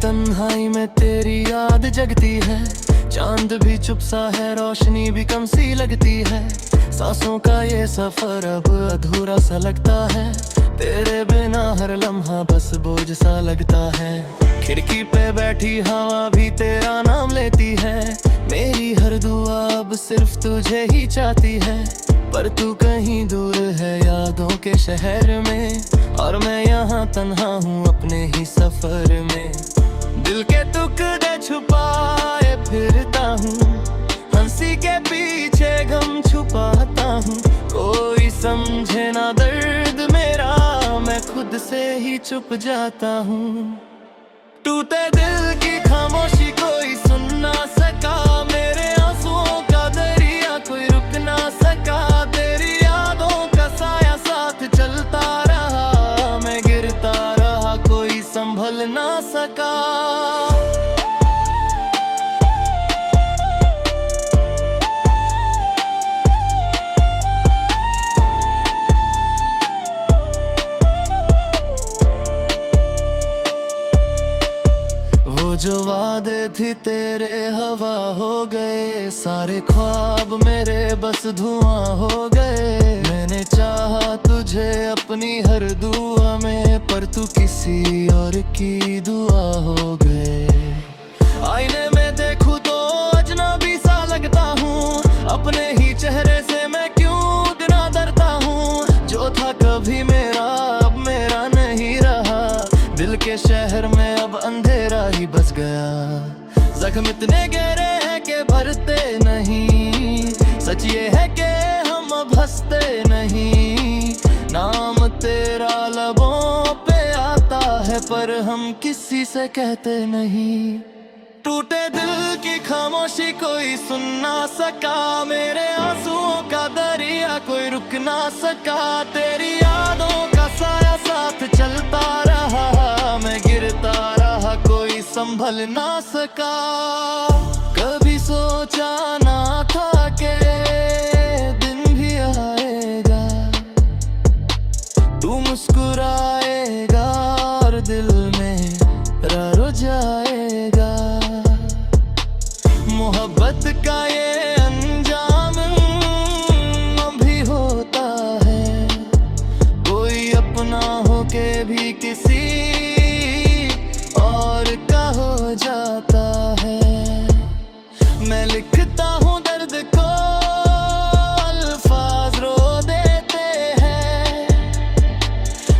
तन्हाई में तेरी याद जगती है, चांद भी चुप सा है, रोशनी भी कम सी लगती है। सांसों का ये सफर अब अधूरा सा लगता है, तेरे बिना हर लम्हा बस बोझ सा लगता है। खिड़की पे बैठी हवा भी तेरा नाम लेती है, मेरी हर दुआ अब सिर्फ तुझे ही चाहती है। पर तू कहीं दूर है यादों के शहर में, और मैं यहाँ तन्हा हूँ अपने ही सफर में। दिल के टुकड़े छुपाए फिरता हूँ, हंसी के पीछे गम छुपाता हूँ। कोई समझे ना दर्द मेरा, मैं खुद से ही चुप जाता हूँ। टूटे दिल की खामोशी कोई सुन ना सका, मेरे आंसुओं का दरिया कोई रुक ना सका। तेरी यादों का साया साथ चलता रहा, मैं गिरता रहा कोई संभल ना सका। जो वादे थी तेरे हवा हो गए, सारे ख्वाब मेरे बस धुआं हो गए। मैंने चाहा तुझे अपनी हर दुआ में, पर तू किसी और की दुआ हो गए। आईने में देखूं तो अजनबी सा लगता हूँ, अपने ही चेहरे से मैं क्यों इतना डरता हूँ। जो था कभी मेरा अब मेरा नहीं रहा, दिल के शहर में अब अंधेरा ही बस गया। जख्म इतने गहरे हैं कि भरते नहीं, सच ये है कि हम अब हंसते नहीं। नाम तेरा लबों पे आता है, पर हम किसी से कहते नहीं। टूटे दिल की खामोशी कोई सुन ना सका, मेरे आंसुओं का दरिया कोई रुक ना सका। तेरी यादों का साया साथ चलता रहा, मैं गिरता रहा कोई संभल ना सका। कभी सोचा ना था कि दिन भी आएगा, तू मुस्कुराएगा और दिल में रो जाएगा। मोहब्बत का ये अंजाम अभी होता है, कोई अपना हो के भी किसी और का हो जाता है। मैं लिखता हूँ दर्द को, अल्फाज रो देते हैं।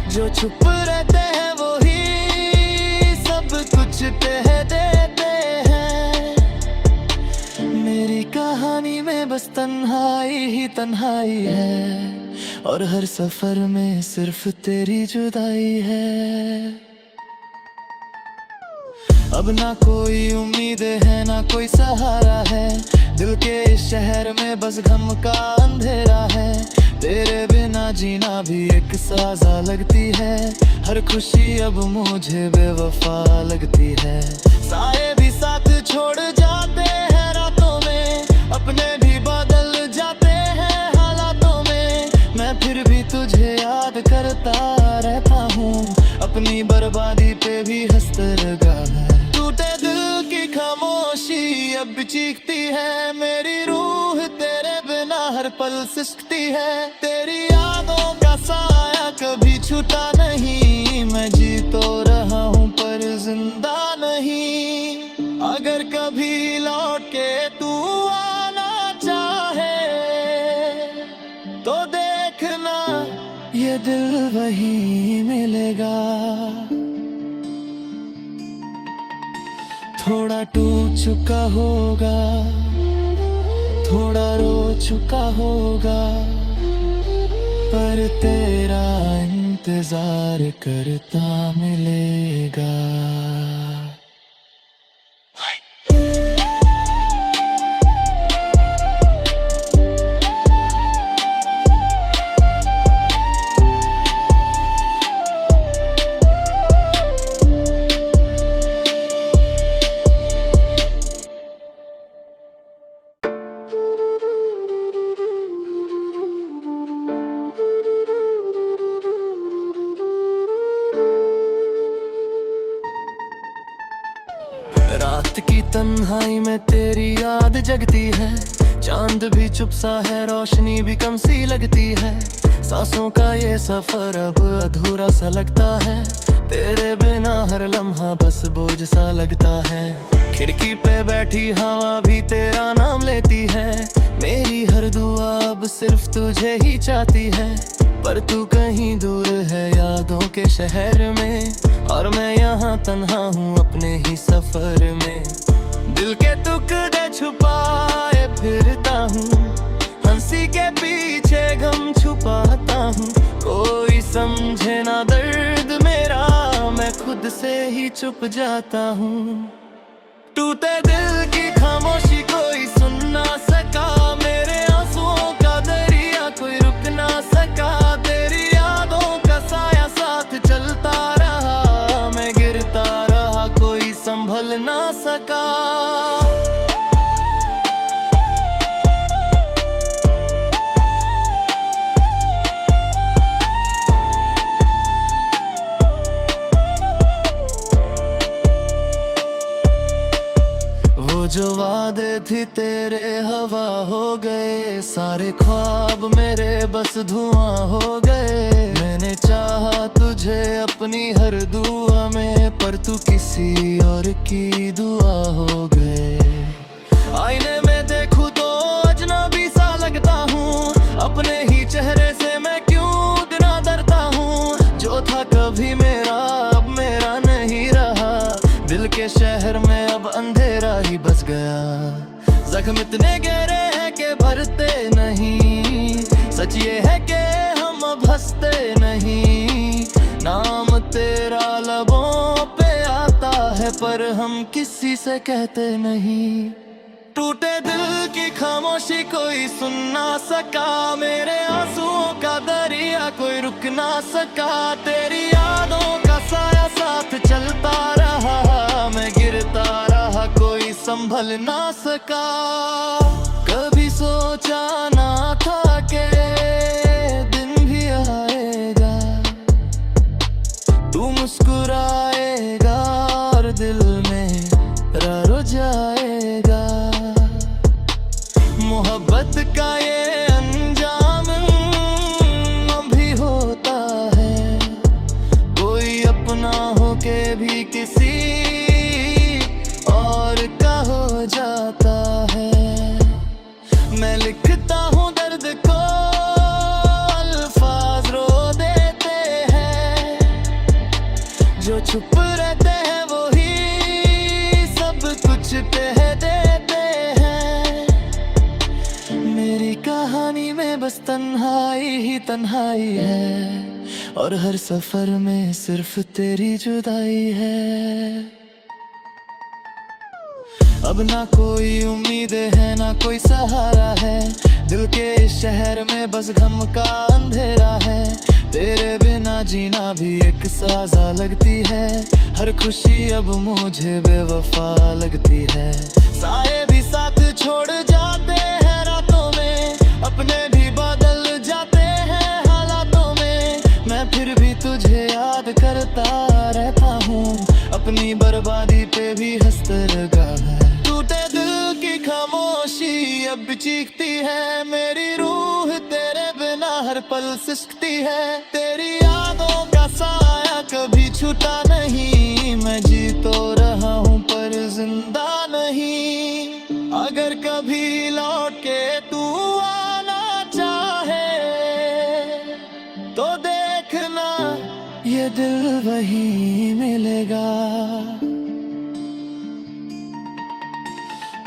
जो चुप रहते हैं वो ही सब कुछ कह देते हैं। मेरी कहानी में बस तन्हाई ही तन्हाई है, और हर सफर में सिर्फ तेरी जुदाई है। अब ना कोई उम्मीद है ना कोई सहारा है, दिल के इस शहर में बस गम का अंधेरा है। तेरे बिना जीना भी एक साजा लगती है, हर खुशी अब मुझे बेवफा लगती है। साए भी साथ छोड़ जाते हैं रातों में, अपने भी बदल जाते हैं हालातों में। मैं फिर भी तुझे याद करता रहता हूँ, अपनी बर्बादी पे भी हंसते लगा है। टूटे दिल की खामोशी अब चीखती है, मेरी रूह तेरे बिना हर पल सिसकती है। तेरी यादों का साया कभी छूटा नहीं, मैं जी तो रहा हूँ पर जिंदा नहीं। अगर कभी लौट के तू आना चाहे तो देखना ये दिल वही मिलेगा। थोड़ा टूट चुका होगा, थोड़ा रो चुका होगा, पर तेरा इंतजार करता मिलेगा। तन्हाई में तेरी याद जगती है, चांद भी चुप सा है, रोशनी भी कम सी लगती है। सांसों का ये सफर अब अधूरा सा लगता है, तेरे बिना हर लम्हा बस बोझ सा लगता है। खिड़की पे बैठी हवा भी तेरा नाम लेती है, मेरी हर दुआ अब सिर्फ तुझे ही चाहती है। पर तू कहीं दूर है यादों के शहर में, और मैं यहाँ तन्हा हूँ अपने ही सफर में। दिल के टुकड़े छुपाए फिरता हूँ, हंसी के पीछे गम छुपाता हूँ। कोई समझे ना दर्द मेरा, मैं खुद से ही चुप जाता हूँ। टूटे दिल की खामोशी कोई सुन ना सका, मेरे आंसुओं का दरिया कोई रुक ना सका। तेरी यादों का साया साथ चलता रहा, मैं गिरता रहा कोई संभल ना सका। वो जो वादे थी तेरे हवा हो गए, सारे ख्वाब मेरे बस धुआं हो गए। मैंने चाहा तुझे अपनी हर दुआ में, पर तू किसी और की दुआ हो गए। आईने में देखूं तो अजनबी सा लगता हूँ, अपने ही चेहरे से मैं क्यों इतना डरता हूँ। जो था कभी मेरा अब मेरा नहीं रहा, दिल के शहर में अब अंधेरा ही बस गया। जख्म इतने गहरे हैं कि भरते नहीं, सच ये है कि हम अब हंसते नहीं। नाम तेरा लबों पे आता है, पर हम किसी से कहते नहीं। टूटे दिल की खामोशी कोई सुन ना सका, मेरे आंसुओं का दरिया कोई रुक ना सका। तेरी यादों का साया साथ चलता रहा, मैं गिरता रहा कोई संभल ना सका। कभी सोचा ना था कि दिन भी आएगा, तू मुस्कुराएगा और दिल में रो जाएगा। मोहब्बत का ये अंजाम भी होता है, कोई अपना हो के भी किसी और का हो जाता है। मैं लिखता हूँ दर्द को, अल्फाज रो देते हैं। जो चुप रहते हैं वो ही सब कुछ कह देते हैं। मेरी कहानी में बस तन्हाई ही तन्हाई है, और हर सफर में सिर्फ तेरी जुदाई है। अब ना कोई उम्मीद है ना कोई सहारा है, दिल के इस शहर में बस गम का अंधेरा है। तेरे बिना जीना भी एक साजा लगती है, हर खुशी अब मुझे बेवफा लगती है। साए भी साथ छोड़ जाते हैं रातों में, अपने भी बदल जाते हैं हालातों में। मैं फिर भी तुझे याद करता रहता हूँ, अपनी बर्बादी पे भी हंसते लगा है। टूटे दिल की खामोशी अब चीखती है, मेरी रूह तेरे बिना हर पल सिसकती है। तेरी यादों का साया कभी छूटा नहीं, मैं जी तो रहा हूँ पर जिंदा नहीं। अगर कभी लौट के तू आना चाहे तो देखना ये दिल वही मिलेगा।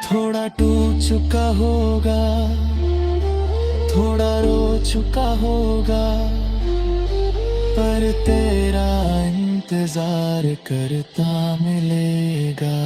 थोड़ा टूट चुका होगा, थोड़ा रो चुका होगा, पर तेरा इंतजार करता मिलेगा।